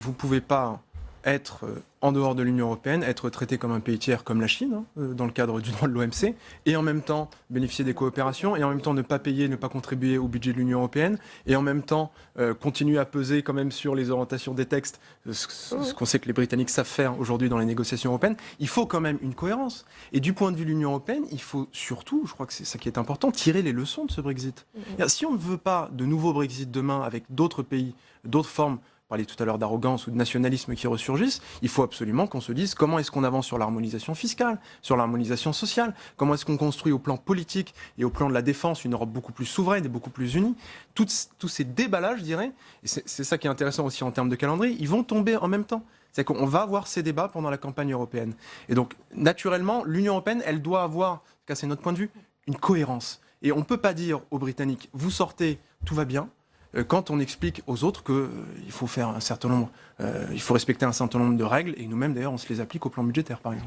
vous ne pouvez pas être en dehors de l'Union européenne, être traité comme un pays tiers comme la Chine, dans le cadre du droit de l'OMC, et en même temps bénéficier des coopérations, et en même temps ne pas payer, ne pas contribuer au budget de l'Union européenne, et en même temps continuer à peser quand même sur les orientations des textes, ce qu'on sait que les Britanniques savent faire aujourd'hui dans les négociations européennes. Il faut quand même une cohérence. Et du point de vue de l'Union européenne, il faut surtout, je crois que c'est ça qui est important, tirer les leçons de ce Brexit. Si on ne veut pas de nouveau Brexit demain avec d'autres pays, d'autres formes, on parlait tout à l'heure d'arrogance ou de nationalisme qui ressurgissent, il faut absolument qu'on se dise comment est-ce qu'on avance sur l'harmonisation fiscale, sur l'harmonisation sociale, comment est-ce qu'on construit au plan politique et au plan de la défense une Europe beaucoup plus souveraine et beaucoup plus unie. Tous ces débats-là, je dirais, et c'est ça qui est intéressant aussi en termes de calendrier, ils vont tomber en même temps. C'est qu'on va avoir ces débats pendant la campagne européenne. Et donc, naturellement, l'Union européenne, elle doit avoir, en tout cas c'est notre point de vue, une cohérence. Et on ne peut pas dire aux Britanniques, vous sortez, tout va bien, quand on explique aux autres qu'il faut faire un certain nombre, il faut respecter un certain nombre de règles, et nous-mêmes d'ailleurs on se les applique au plan budgétaire par exemple.